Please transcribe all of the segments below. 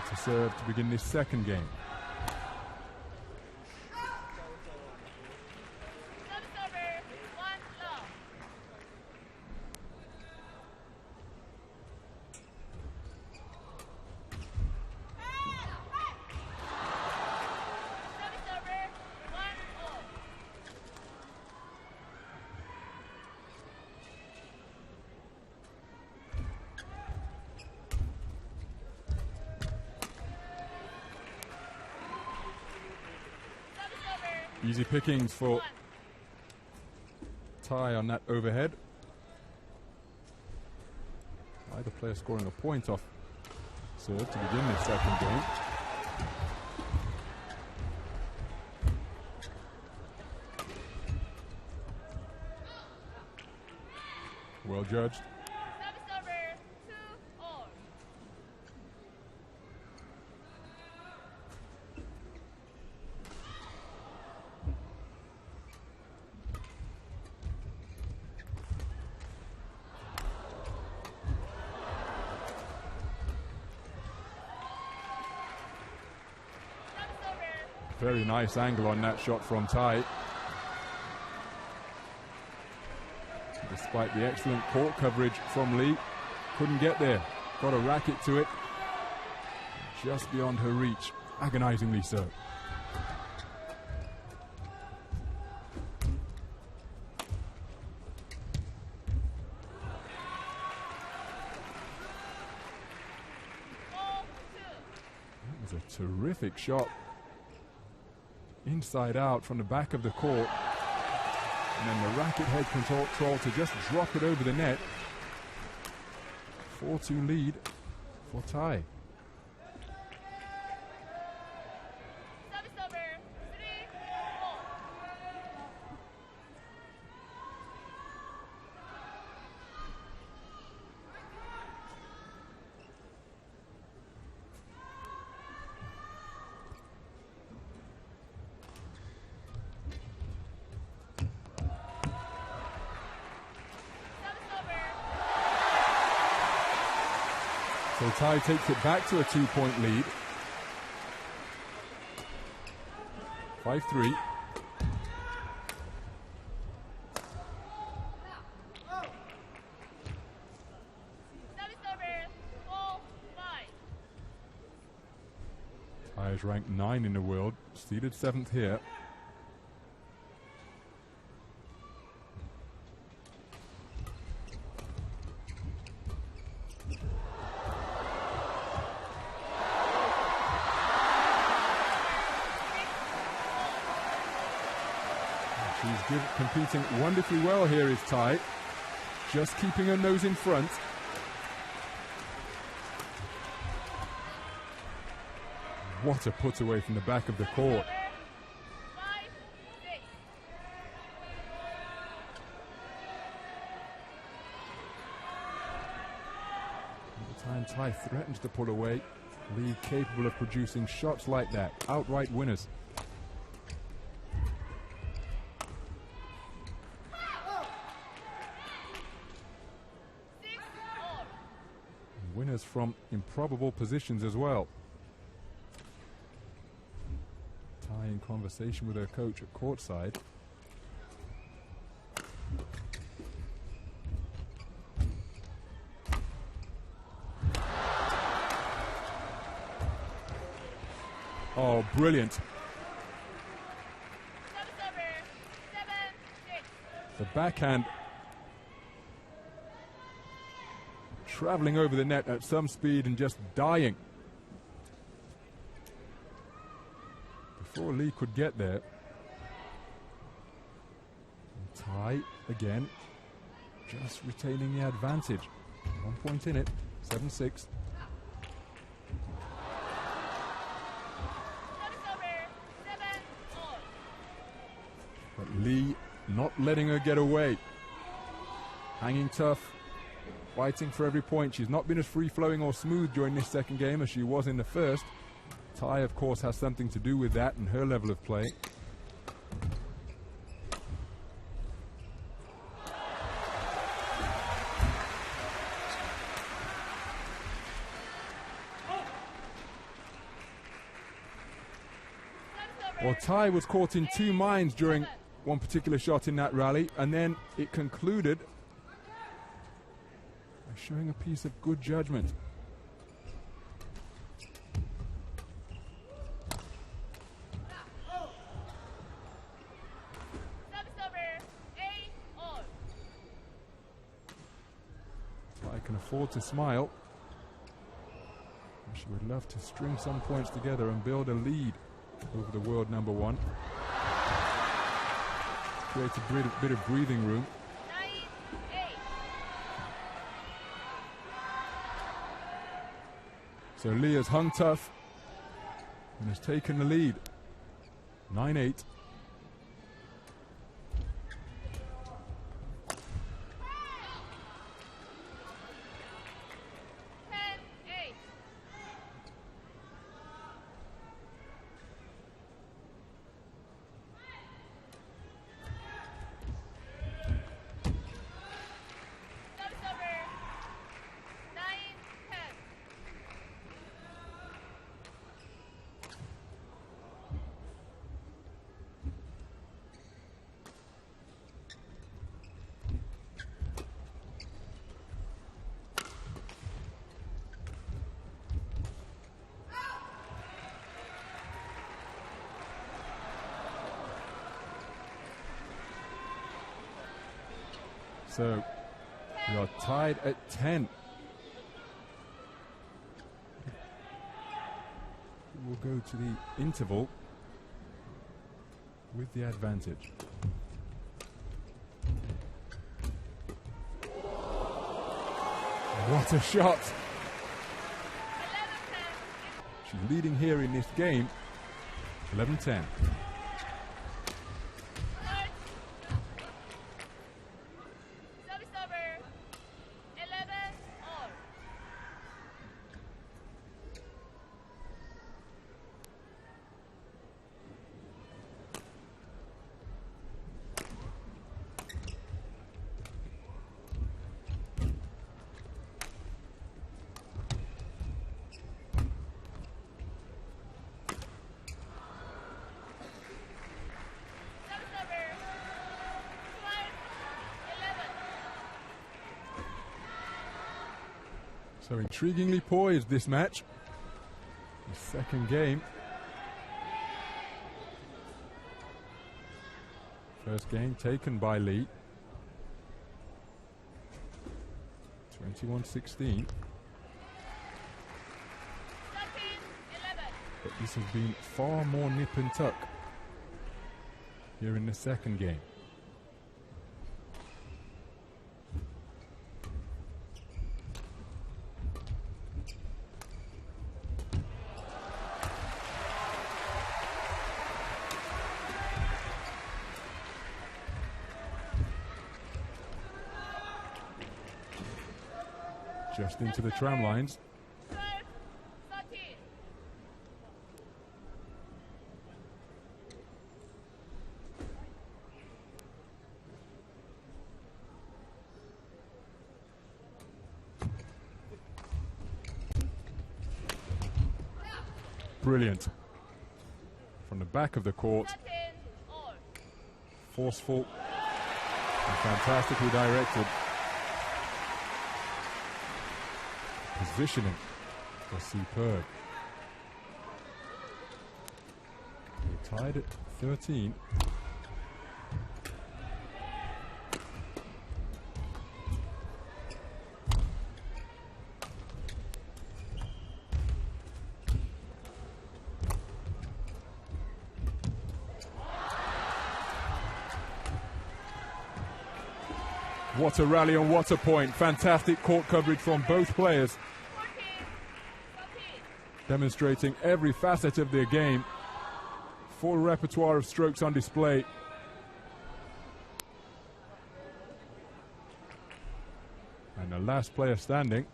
to serve to begin this second game. Easy pickings for Tai on that overhead. Either player scoring a point off serve to begin this second game. Well judged. Very nice angle on that shot from Tai. Despite the excellent court coverage from Li, couldn't get there. Got a racket to it. Just beyond her reach. Agonizingly so. That was a terrific shot. Inside out from the back of the court, and then the racket head control to just drop it over the net. 4-2 lead for Tai. So Tai takes it back to a 2-point lead. 5-3. Tai is ranked 9 in the world, seeded 7th here. Competing wonderfully well here is Tai, just keeping her nose in front. What a put away from the back of the court. At the time Tai threatens to pull away, Li capable of producing shots like that, outright winners. Winners from improbable positions as well. Tai in conversation with her coach at courtside. Oh, brilliant. The backhand traveling over the net at some speed and just dying. Before Li could get there. And Tai again, just retaining the advantage. 1 point in it, 7-6. But Li not letting her get away. Hanging tough. Fighting for every point. She's not been as free-flowing or smooth during this second game as she was in the first. Tai, of course, has something to do with that and her level of play. Well, Tai was caught in two minds during one particular shot in that rally, and then it concluded by showing a piece of good judgment. Tai can afford to smile. She would love to string some points together and build a lead over the world number one. Create a bit of breathing room. So Li has hung tough and has taken the lead. 9-8. So we are tied at 10. We'll go to the interval with the advantage. What a shot! She's leading here in this game, 11-10. So intriguingly poised, this match. The second game. First game taken by Li. 21-16. But this has been far more nip and tuck here in the second game. Just into the tram lines. Brilliant. From the back of the court. Forceful and fantastically directed. Positioning was superb. We're tied at 13. What a rally and what a point. Fantastic court coverage from both players. Demonstrating every facet of their game. Full repertoire of strokes on display. And the last player standing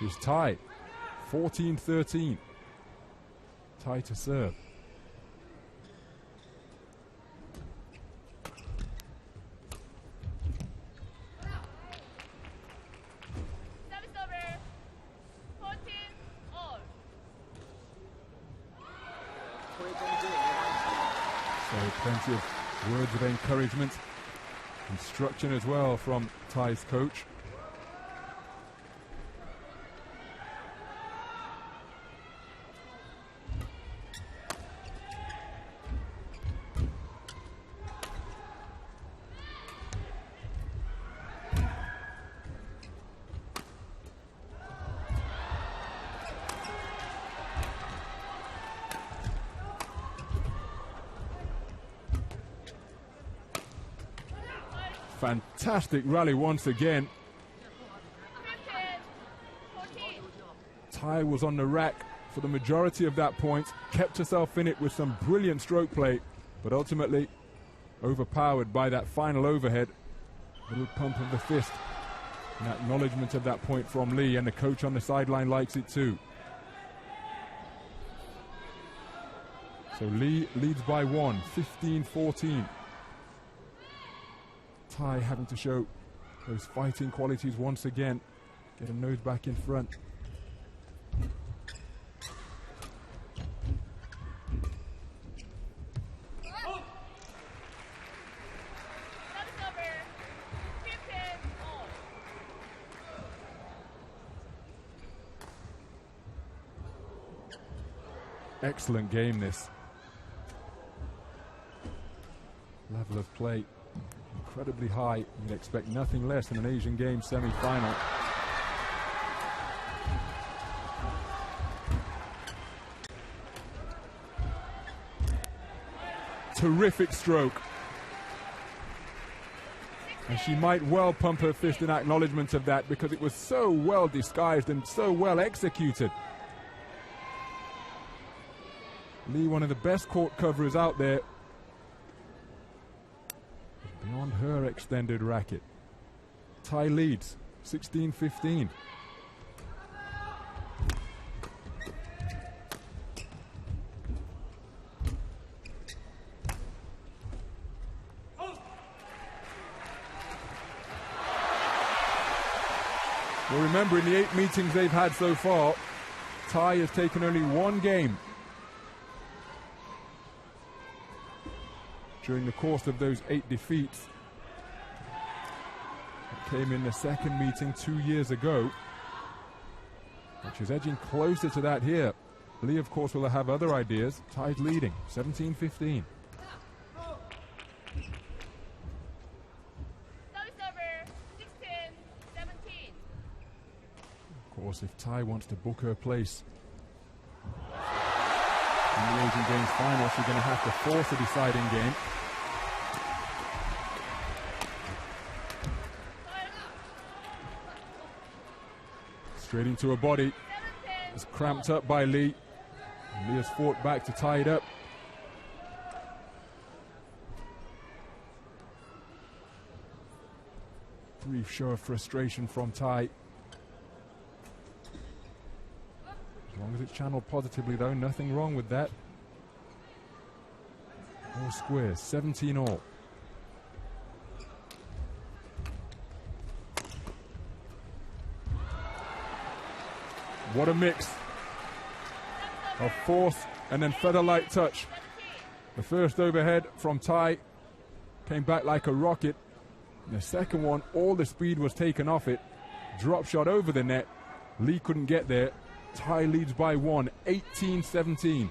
is Tai. 14-13. Tai to serve. So plenty of words of encouragement, instruction as well from Tai's coach. Fantastic rally once again. Tai was on the rack for the majority of that point, kept herself in it with some brilliant stroke play, but ultimately overpowered by that final overhead. Little pump of the fist, an acknowledgement of that point from Li, and the coach on the sideline likes it too. So Li leads by 1, 15-14. Tai having to show those fighting qualities once again. Get a nose back in front. Excellent game, this. Level of play incredibly high. You'd expect nothing less than an Asian Games semi-final. Terrific stroke. And she might well pump her fist in acknowledgement of that, because it was so well disguised and so well executed. Li, one of the best court coverers out there, beyond her extended racket. Tai leads 16-15. Well, remember, in the 8 meetings they've had so far, Tai has taken only 1 game during the course of those 8 defeats. It came in the second meeting 2 years ago, which is edging closer to that here. Li, of course, will have other ideas. Tai's leading, 17-15. Of course, if Tai wants to book her place in the Asian Games final, she's going to have to force a deciding game. Straight into her body. It's cramped up by Li. Li has fought back to tie it up. Brief show of frustration from Tai. As long as it's channeled positively, though, nothing wrong with that. All squares, 17 all. What a mix of force and then feather-light touch. The first overhead from Tai came back like a rocket. The second one, all the speed was taken off it. Drop shot over the net. Li couldn't get there. Tai leads by 1, 18-17.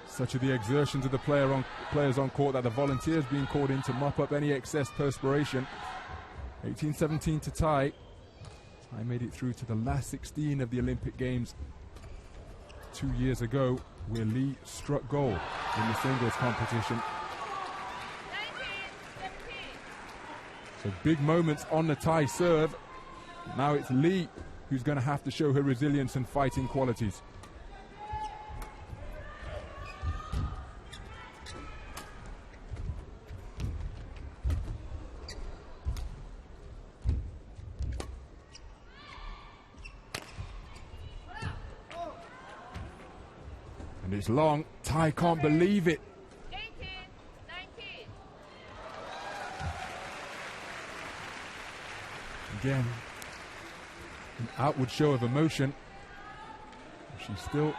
Such are the exertions of the players on court that the volunteers being called in to mop up any excess perspiration. 18-17 to Tai. Tai made it through to the last 16 of the Olympic Games 2 years ago, where Li struck gold in the singles competition. So big moments on the Tai serve. Now it's Li who's going to have to show her resilience and fighting qualities. And it's long. Tai can't believe it. 18-19. Again, an outward show of emotion. She's still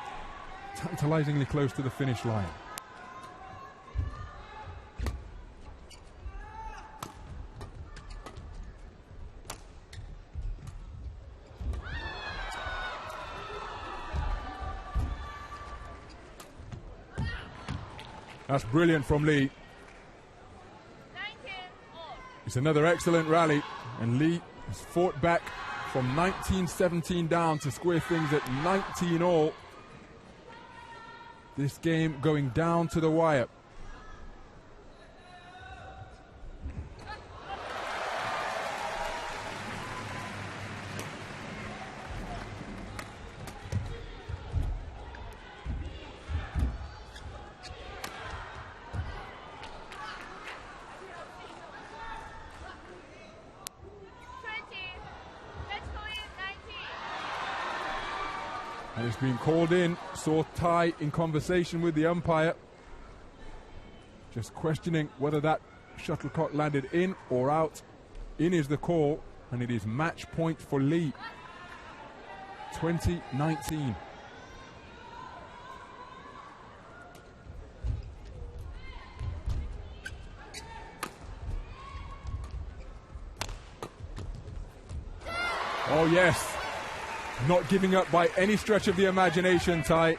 tantalizingly close to the finish line. That's brilliant from Li. It's another excellent rally, and Li has fought back from 19-17 down to square things at 19 all. This game going down to the wire. And it's been called in. Saw Tai in conversation with the umpire, just questioning whether that shuttlecock landed in or out. In is the call, and it is match point for Li. 20-19. Oh yes. Not giving up by any stretch of the imagination, Tai.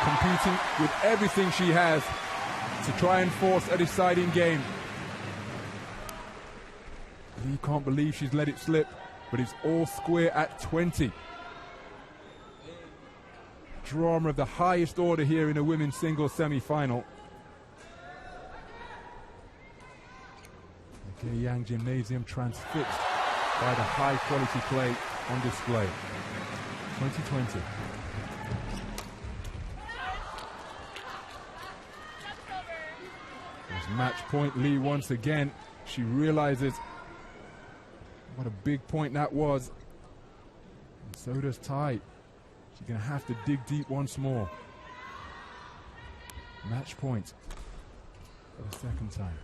Competing with everything she has to try and force a deciding game. Li can't believe she's let it slip, but it's all square at 20. Drama of the highest order here in a women's singles semi-final. The Yang Gymnasium transfixed by the high quality play on display. 2020. There's match point Li once again. She realizes what a big point that was. And so does Tai. She's going to have to dig deep once more. Match point for the second time.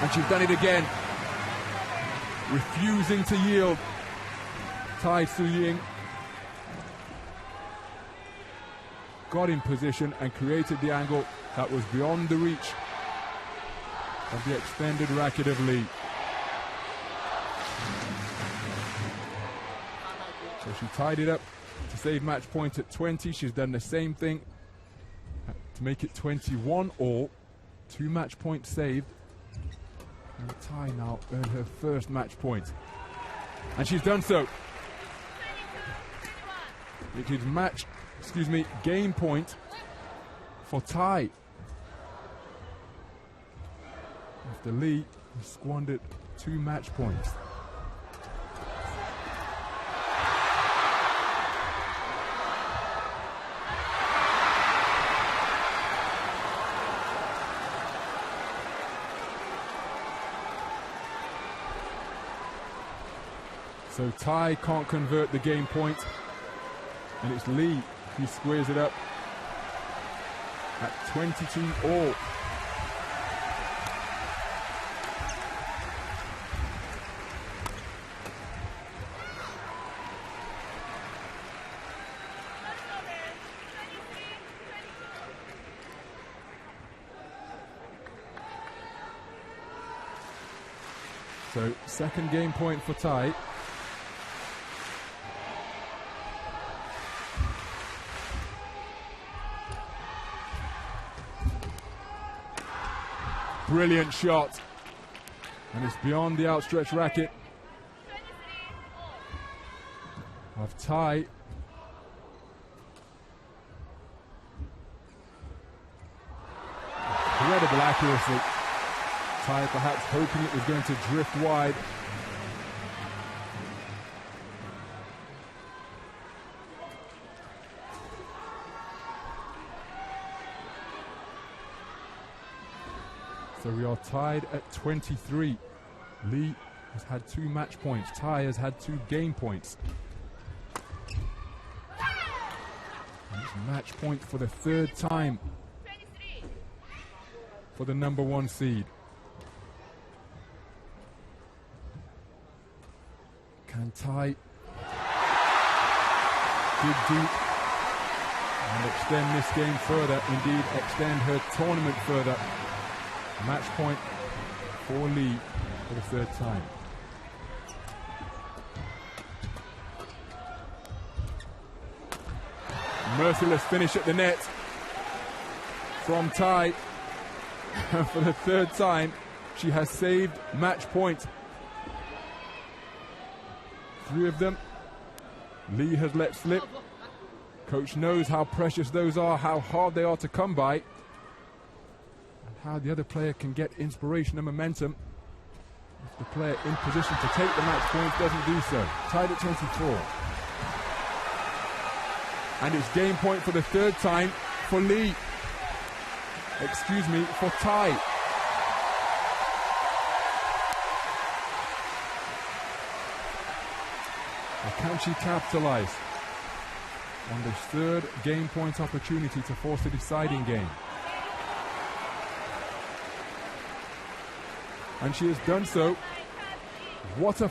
And she's done it again. Refusing to yield. Tai Tzu-ying got in position and created the angle that was beyond the reach of the extended racket of Li. So she tied it up to save match point at 20. She's done the same thing to make it 21 all. 2 match points saved. And Tai now earned her first match point. And she's done so. It is game point for Tai. After Li squandered 2 match points. So Tai can't convert the game point, and it's Li who squares it up at 22 all. So second game point for Tai. Brilliant shot, and it's beyond the outstretched racket of Tai. Incredible accuracy. Tai perhaps hoping it was going to drift wide. So we are tied at 23. Li has had 2 match points. Tai has had 2 game points. And it's match point for the 3rd time for the number 1 seed. Can Tai dig deep and extend this game further, indeed extend her tournament further. Match point for Li for the third time. Merciless finish at the net from Tai. For the third time, she has saved match point. 3 of them Li has let slip. Coach knows how precious those are, how hard they are to come by, and how the other player can get inspiration and momentum if the player in position to take the match points doesn't do so. Tied at 24. And it's game point for the third time for Li. Excuse me, for Tai. Can she capitalize on this third game point opportunity to force a deciding game? And she has done so. What a